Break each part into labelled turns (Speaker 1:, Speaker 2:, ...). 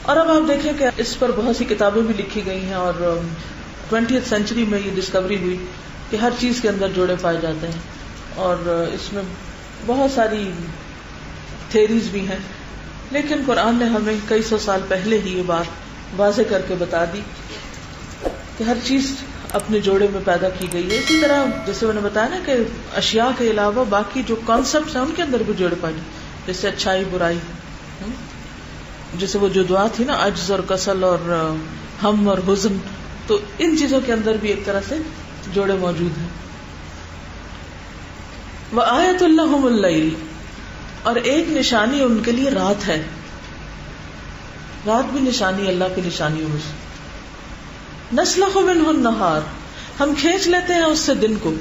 Speaker 1: اور اب آپ دیکھیں کہ اس پر بہت سی کتابیں بھی لکھی گئی ہیں، اور 20th سینچری میں یہ ڈسکوری ہوئی کہ ہر چیز کے اندر جوڑے پائے جاتے ہیں، اور اس میں بہت ساری تھیریز بھی ہیں، لیکن قرآن نے ہمیں کئی سو سال پہلے ہی یہ بات واضح کر کے بتا دی کہ ہر چیز اپنے جوڑے میں پیدا کی گئی ہے. اسی طرح جیسے میں نے بتایا نا کہ اشیاء کے علاوہ باقی جو کانسیپٹس ہیں ان کے اندر بھی جوڑے پائے جاتے، جیسے اچھائی برائی، جیسے وہ جو دعا تھی نا عجز اور کسل اور ہم اور حزن، تو ان چیزوں کے اندر بھی ایک طرح سے جوڑے موجود ہیں. وآیۃ لہم اللیل، اور ایک نشانی ان کے لیے رات ہے. رات بھی نشانی اللہ کی نشانیوں میں سے. نسلخ منہ النہار، ہم کھینچ لیتے ہیں اس سے دن کو،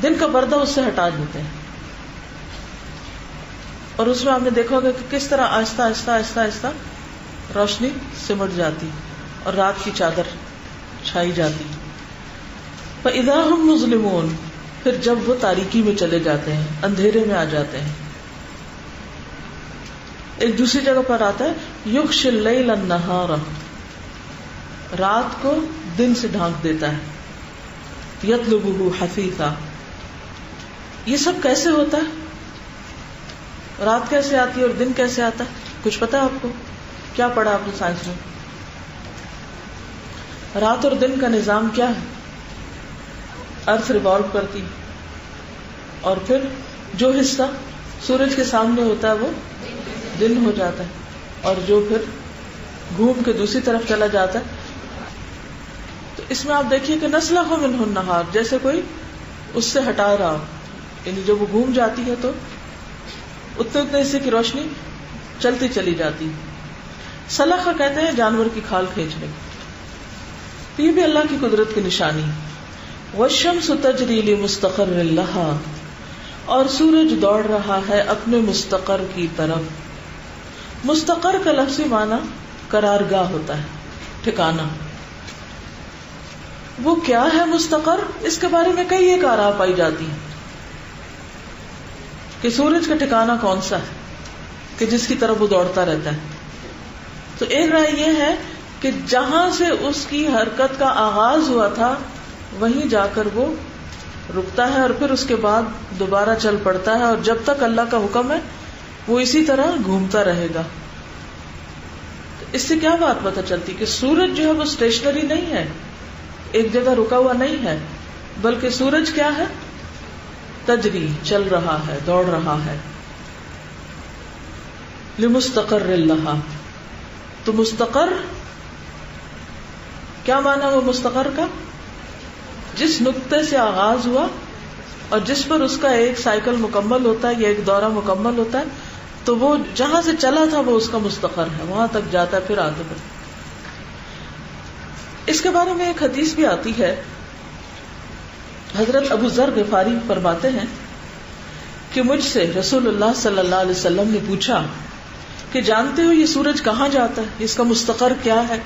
Speaker 1: دن کا پردہ اس سے ہٹا دیتے ہیں. اور اس میں آپ نے دیکھا ہوگا کہ کس طرح آہستہ آہستہ آہستہ آہستہ روشنی سمٹ جاتی اور رات کی چادر چھائی جاتی. فَإِذَا هُمْ مُظْلِمُونَ، پھر جب وہ تاریکی میں چلے جاتے ہیں، اندھیرے میں آ جاتے ہیں. ایک دوسری جگہ پر آتا ہے یغشی اللیل النہار، رات کو دن سے ڈھانک دیتا ہے. یطلبہ حثیثا، یہ سب کیسے ہوتا ہے؟ رات کیسے آتی ہے اور دن کیسے آتا ہے؟ کچھ پتا ہے آپ کو؟ کیا پڑھا آپ نے سائنس میں؟ رات اور دن کا نظام کیا ہے؟ ارتھ ریوالو کرتی، اور پھر جو حصہ سورج کے سامنے ہوتا ہے وہ دن ہو جاتا ہے، اور جو پھر گھوم کے دوسری طرف چلا جاتا ہے. تو اس میں آپ دیکھیے کہ نسلخ منہ النہار، جیسے کوئی اس سے ہٹا رہا ہو، یعنی جب وہ گھوم جاتی ہے تو اتنے حصے کی روشنی چلتی چلی جاتی. سلخ کہتے ہیں جانور کی کھال کھینچنے. یہ بھی اللہ کی قدرت کی نشانی. والشمس تجری لمستقر لها، اور سورج دوڑ رہا ہے اپنے مستقر کی طرف. مستقر کا لفظی معنی قرارگاہ ہوتا ہے، ٹھکانہ. وہ کیا ہے مستقر؟ اس کے بارے میں کئی ایک آراء پائی جاتی ہیں کہ سورج کا ٹھکانہ کون سا ہے کہ جس کی طرف وہ دوڑتا رہتا ہے. تو ایک رائے یہ ہے کہ جہاں سے اس کی حرکت کا آغاز ہوا تھا وہیں جا کر وہ رکتا ہے، اور پھر اس کے بعد دوبارہ چل پڑتا ہے، اور جب تک اللہ کا حکم ہے وہ اسی طرح گھومتا رہے گا. اس سے کیا بات پتہ چلتی کہ سورج جو ہے وہ اسٹیشنری نہیں ہے، ایک جگہ رکا ہوا نہیں ہے، بلکہ سورج کیا ہے؟ تجری، چل رہا ہے، دوڑ رہا ہے. لمستقر لہا، تو مستقر کیا مانا وہ مستقر کا؟ جس نقطے سے آغاز ہوا اور جس پر اس کا ایک سائیکل مکمل ہوتا ہے یا ایک دورہ مکمل ہوتا ہے، تو وہ جہاں سے چلا تھا وہ اس کا مستقر ہے، وہاں تک جاتا ہے پھر آگے بڑھتا. اس کے بارے میں ایک حدیث بھی آتی ہے. حضرت ابو ذر غفاری فرماتے ہیں کہ مجھ سے رسول اللہ صلی اللہ علیہ وسلم نے پوچھا کہ جانتے ہو یہ سورج کہاں جاتا ہے، اس کا مستقر کیا ہے؟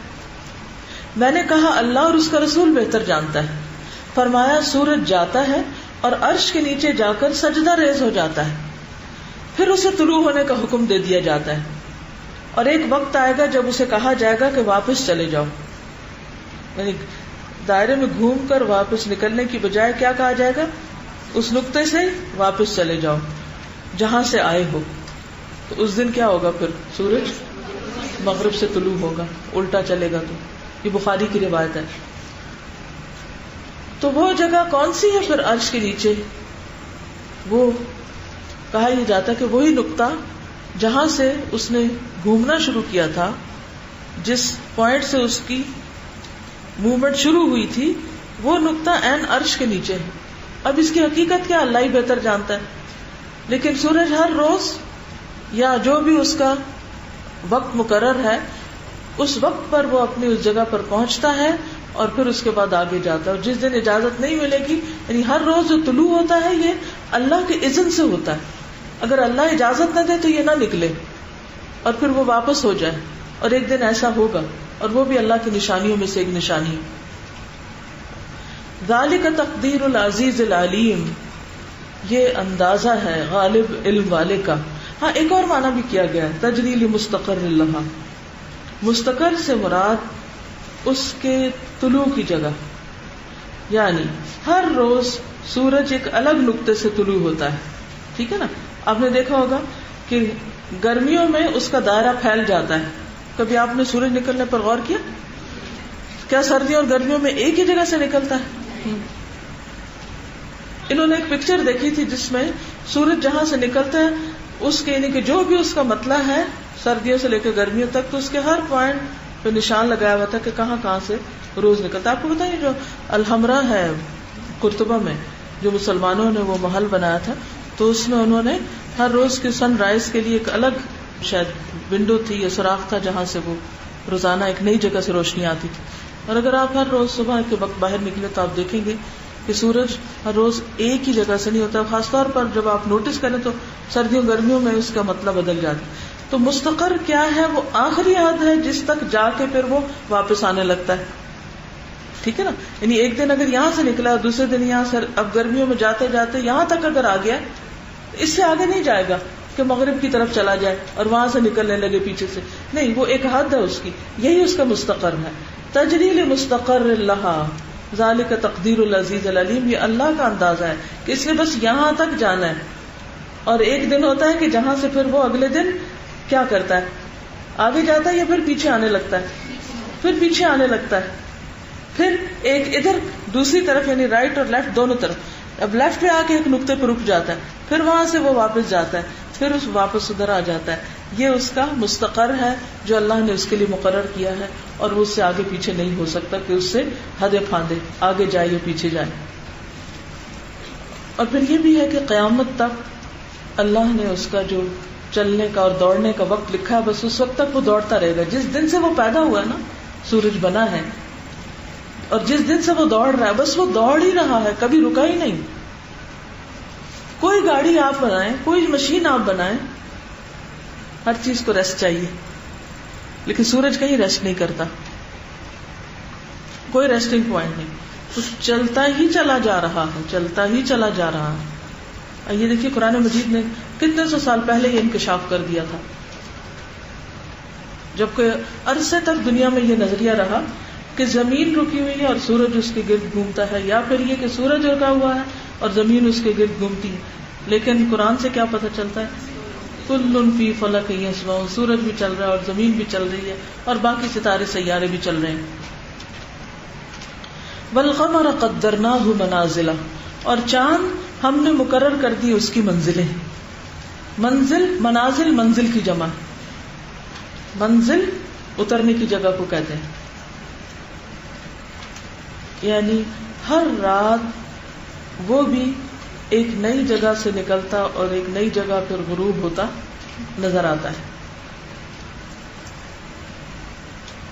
Speaker 1: میں نے کہا اللہ اور اس کا رسول بہتر جانتا ہے. فرمایا سورج جاتا ہے اور عرش کے نیچے جا کر سجدہ ریز ہو جاتا ہے، پھر اسے طلوع ہونے کا حکم دے دیا جاتا ہے، اور ایک وقت آئے گا جب اسے کہا جائے گا کہ واپس چلے جاؤ. یعنی دائرے میں گھوم کر واپس نکلنے کی بجائے کیا کہا جائے گا؟ اس نقطے سے واپس چلے جاؤ جہاں سے آئے ہو. تو اس دن کیا ہوگا؟ پھر سورج مغرب سے طلوع ہوگا، الٹا چلے گا. تو یہ بخاری کی روایت ہے. تو وہ جگہ کون سی ہے پھر عرش کے نیچے؟ وہ کہا یہ جاتا کہ وہی نقطہ جہاں سے اس نے گھومنا شروع کیا تھا، جس پوائنٹ سے اس کی موومنٹ شروع ہوئی تھی، وہ نقطہ عین عرش کے نیچے ہے. اب اس کی حقیقت کیا اللہ ہی بہتر جانتا ہے، لیکن سورج ہر روز یا جو بھی اس کا وقت مقرر ہے اس وقت پر وہ اپنی اس جگہ پر پہنچتا ہے اور پھر اس کے بعد آگے جاتا ہے. اور جس دن اجازت نہیں ملے گی، یعنی ہر روز جو طلوع ہوتا ہے یہ اللہ کے اذن سے ہوتا ہے. اگر اللہ اجازت نہ دے تو یہ نہ نکلے اور پھر وہ واپس ہو جائے. اور ایک دن ایسا ہوگا، اور وہ بھی اللہ کی نشانیوں میں سے ایک نشانی ہے. ذالک تقدیر العزیز العلیم، یہ اندازہ ہے غالب علم والے کا. ہاں ایک اور معنی بھی کیا گیا ہے تجری لمستقر لہا. مستقر سے مراد اس کے طلوع کی جگہ، یعنی ہر روز سورج ایک الگ نقطے سے طلوع ہوتا ہے. ٹھیک ہے نا؟ آپ نے دیکھا ہوگا کہ گرمیوں میں اس کا دائرہ پھیل جاتا ہے. کبھی آپ نے سورج نکلنے پر غور کیا؟ کیا سردیوں اور گرمیوں میں ایک ہی جگہ سے نکلتا ہے؟ انہوں نے ایک پکچر دیکھی تھی جس میں سورج جہاں سے نکلتا ہے اس کے یعنی کہ جو بھی اس کا مطلع ہے سردیوں سے لے کے گرمیوں تک، تو اس کے ہر پوائنٹ پہ نشان لگایا ہوا تھا کہ کہاں کہاں سے روز نکلتا. آپ کو بتائیے جو الحمرا ہے قرطبہ میں، جو مسلمانوں نے وہ محل بنایا تھا، تو اس میں انہوں نے ہر روز کے سن رائز کے لیے ایک الگ شاید ونڈو تھی یا سوراخ تھا جہاں سے وہ روزانہ ایک نئی جگہ سے روشنی آتی تھی. اور اگر آپ ہر روز صبح کے وقت باہر نکلے تو آپ دیکھیں گے کہ سورج ہر روز ایک ہی جگہ سے نہیں ہوتا. خاص طور پر جب آپ نوٹس کریں تو سردیوں گرمیوں میں اس کا مطلب بدل جاتا ہے. تو مستقر کیا ہے؟ وہ آخری حد ہے جس تک جا کے پھر وہ واپس آنے لگتا ہے. ٹھیک ہے نا؟ یعنی ایک دن اگر یہاں سے نکلا اور دوسرے دن یہاں سے، اب گرمیوں میں جاتے جاتے یہاں تک اگر آ گیا، اس سے آگے نہیں جائے گا کہ مغرب کی طرف چلا جائے اور وہاں سے نکلنے لگے پیچھے سے. نہیں، وہ ایک حد ہے اس کی، یہی اس کا مستقر ہے. تجری لمستقر لہا ذالک تقدیر العزیز العلیم. یہ اللہ کا اندازہ ہے کہ اس نے بس یہاں تک جانا ہے. اور ایک دن ہوتا ہے کہ جہاں سے پھر وہ اگلے دن کیا کرتا ہے؟ آگے جاتا ہے یا پھر پیچھے آنے لگتا ہے؟ پھر پیچھے آنے لگتا ہے. پھر ایک ادھر دوسری طرف یعنی رائٹ اور لیفٹ دونوں طرف. اب لیفٹ پہ آ کے ایک نقطے پہ رک جاتا ہے، پھر وہاں سے وہ واپس جاتا ہے، پھر اس واپس ادھر آ جاتا ہے. یہ اس کا مستقر ہے جو اللہ نے اس کے لیے مقرر کیا ہے، اور وہ اس سے آگے پیچھے نہیں ہو سکتا کہ اس سے حدیں پھاندے آگے جائے یا پیچھے جائے. اور پھر یہ بھی ہے کہ قیامت تک اللہ نے اس کا جو چلنے کا اور دوڑنے کا وقت لکھا ہے، بس اس وقت تک وہ دوڑتا رہے گا. جس دن سے وہ پیدا ہوا ہے نا، سورج بنا ہے، اور جس دن سے وہ دوڑ رہا ہے، بس وہ دوڑ ہی رہا ہے، کبھی رکا ہی نہیں. کوئی گاڑی آپ بنائیں، کوئی مشین آپ بنائیں، ہر چیز کو ریسٹ چاہیے، لیکن سورج کہیں ریسٹ نہیں کرتا، کوئی ریسٹنگ پوائنٹ نہیں. تو چلتا ہی چلا جا رہا ہے، چلتا ہی چلا جا رہا ہے. یہ دیکھیے قرآن مجید نے کتنے سو سال پہلے یہ انکشاف کر دیا تھا، جبکہ عرصے تک دنیا میں یہ نظریہ رہا کہ زمین رکی ہوئی ہے اور سورج اس کے گرد گھومتا ہے، یا پھر یہ کہ سورج رکا ہوا ہے اور زمین اس کے گرد گھومتی ہے. لیکن قرآن سے کیا پتہ چلتا ہے؟ کل فی فلک یسبحون. سورج بھی چل رہا ہے اور زمین بھی چل رہی ہے اور باقی ستارے سیارے بھی چل رہے ہیں. والقمر قدرناہ منازل. اور چاند ہم نے مقرر کر دی اس کی منزلیں. منزل، منازل، منزل کی جمع. منزل اترنے کی جگہ کو کہتے ہیں. یعنی ہر رات وہ بھی ایک نئی جگہ سے نکلتا اور ایک نئی جگہ پھر غروب ہوتا نظر آتا ہے.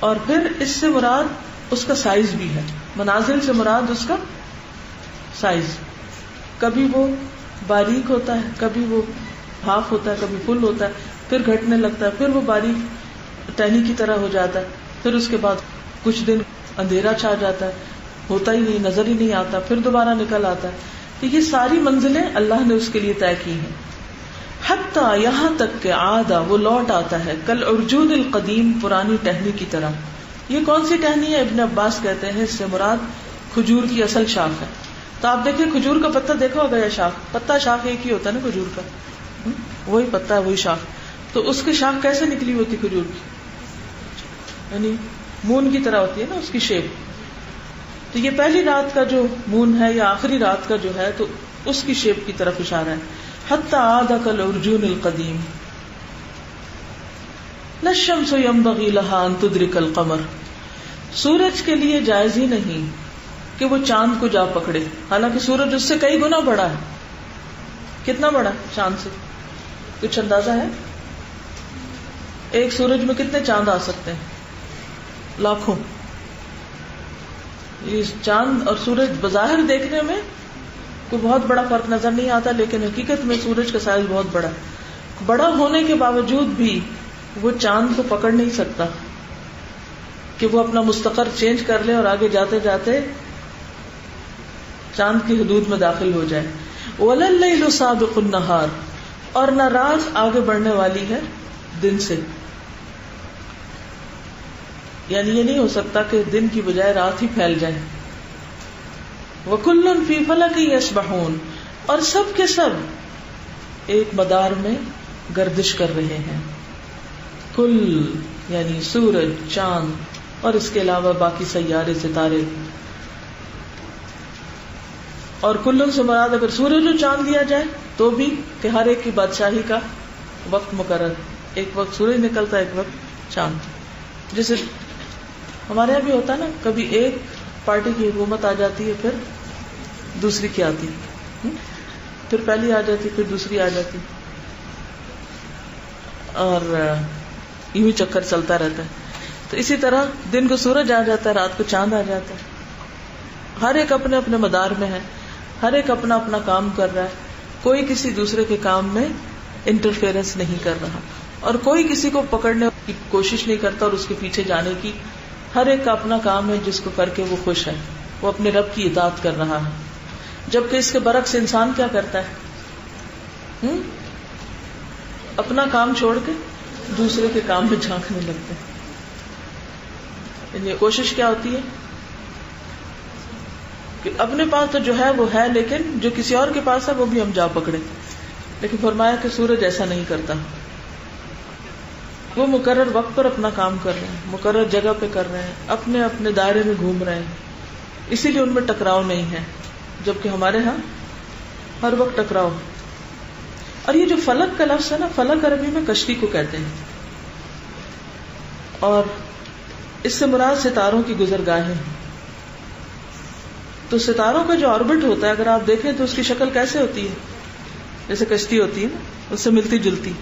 Speaker 1: اور پھر اس سے مراد اس کا سائز بھی ہے. منازل سے مراد اس کا سائز. کبھی وہ باریک ہوتا ہے، کبھی وہ ہاف ہوتا ہے، کبھی فل ہوتا ہے، پھر گھٹنے لگتا ہے، پھر وہ باریک ٹہنی کی طرح ہو جاتا ہے، پھر اس کے بعد کچھ دن اندھیرا چھا جاتا ہے، ہوتا ہی نہیں، نظر ہی نہیں آتا، پھر دوبارہ نکل آتا ہے. تو یہ ساری منزلیں اللہ نے اس کے لیے طے کی ہیں. حتیٰ یہاں تک کہ عادہ وہ لوٹ آتا ہے کل ارجون القدیم پرانی ٹہنی کی طرح. یہ کون سی ٹہنی ہے؟ ابن عباس کہتے ہیں اس سے مراد کھجور کی اصل شاخ ہے. تو آپ دیکھیں کھجور کا پتا دیکھا ہوگا یا شاخ، پتا شاخ ایک ہی ہوتا ہے نا کھجور کا، وہی پتا ہے وہی شاخ. تو اس کی شاخ کیسے نکلی ہوتی کھجور کی؟ یعنی مون کی طرح ہوتی ہے نا اس کی شیپ. تو یہ پہلی رات کا جو مون ہے یا آخری رات کا جو ہے تو اس کی شیپ کی طرف اشارہ ہے. حتی عاد کالعرجون القدیم. لا الشمس ينبغي لها ان تدرك القمر. سورج کے لیے جائز ہی نہیں کہ وہ چاند کو جا پکڑے، حالانکہ سورج اس سے کئی گنا بڑا ہے. کتنا بڑا چاند سے؟ کچھ اندازہ ہے؟ ایک سورج میں کتنے چاند آ سکتے ہیں؟ لاکھوں. یہ چاند اور سورج بظاہر دیکھنے میں کوئی بہت بڑا فرق نظر نہیں آتا، لیکن حقیقت میں سورج کا سائز بہت بڑا ہے. بڑا ہونے کے باوجود بھی وہ چاند کو پکڑ نہیں سکتا کہ وہ اپنا مستقر چینج کر لے اور آگے جاتے جاتے چاند کی حدود میں داخل ہو جائے. وَلَلَّيْلُ سَابِقُ النَّهَارِ. اور نہ رات آگے بڑھنے والی ہے دن سے. یعنی یہ نہیں ہو سکتا کہ دن کی بجائے رات ہی پھیل جائے. وَكُلٌّ فِي فَلَكٍ يَسْبَحُونَ اور سب کے سب ایک مدار میں گردش کر رہے ہیں. کل یعنی سورج، چاند اور اس کے علاوہ باقی سیارے، ستارے. اور کلن سے مراد اگر سورج اور چاند دیا جائے تو بھی کہ ہر ایک کی بادشاہی کا وقت مقرر، ایک وقت سورج نکلتا ہے، ایک وقت چاند. جیسے ہمارے یہاں بھی ہوتا ہے نا، کبھی ایک پارٹی کی حکومت آ جاتی ہے، پھر دوسری کی آتی، پھر پہلی آ جاتی، پھر دوسری آ جاتی، اور یوں ہی چکر چلتا رہتا ہے. تو اسی طرح دن کو سورج آ جاتا ہے، رات کو چاند آ جاتا ہے. ہر ایک اپنے اپنے مدار میں ہے، ہر ایک اپنا اپنا کام کر رہا ہے. کوئی کسی دوسرے کے کام میں انٹرفیئرنس نہیں کر رہا، اور کوئی کسی کو پکڑنے کی کوشش نہیں کرتا اور اس کے پیچھے جانے کی. ہر ایک کا اپنا کام ہے جس کو کر کے وہ خوش ہے، وہ اپنے رب کی اطاعت کر رہا ہے. جبکہ اس کے برعکس انسان کیا کرتا ہے؟ اپنا کام چھوڑ کے دوسرے کے کام میں جھانکنے لگتے ہیں. یعنی کوشش کیا ہوتی ہے کہ اپنے پاس تو جو ہے وہ ہے، لیکن جو کسی اور کے پاس ہے وہ بھی ہم جا پکڑے. لیکن فرمایا کہ سورج ایسا نہیں کرتا، وہ مقرر وقت پر اپنا کام کر رہے ہیں، مقرر جگہ پہ کر رہے ہیں، اپنے اپنے دائرے میں گھوم رہے ہیں. اسی لیے ان میں ٹکراؤ نہیں ہے، جبکہ ہمارے ہاں ہر وقت ٹکراؤ. اور یہ جو فلک کا لفظ ہے نا، فلک عربی میں کشتی کو کہتے ہیں، اور اس سے مراد ستاروں کی گزرگاہیں. تو ستاروں کا جو آربٹ ہوتا ہے اگر آپ دیکھیں تو اس کی شکل کیسے ہوتی ہے؟ جیسے کشتی ہوتی ہے نا، اس سے ملتی جلتی.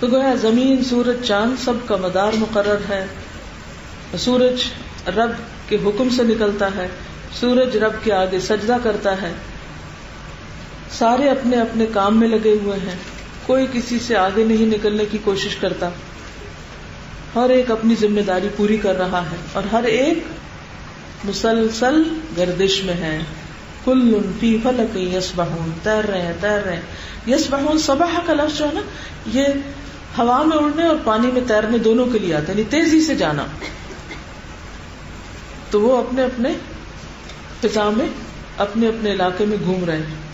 Speaker 1: تو گویا زمین، سورج، چاند سب کا مدار مقرر ہے. سورج رب کے حکم سے نکلتا ہے، سورج رب کے آگے سجدہ کرتا ہے. سارے اپنے اپنے کام میں لگے ہوئے ہیں، کوئی کسی سے آگے نہیں نکلنے کی کوشش کرتا. ہر ایک اپنی ذمہ داری پوری کر رہا ہے، اور ہر ایک مسلسل گردش میں ہے. کل فی فلک یسبحون، تیر رہے ہیں تیر رہے ہیں. یسبحون سبح کا لفظ جو ہے نا، یہ ہوا میں اڑنے اور پانی میں تیرنے دونوں کے لیے آتا ہے، یعنی تیزی سے جانا. تو وہ اپنے اپنے فضا میں اپنے اپنے علاقے میں گھوم رہے ہیں.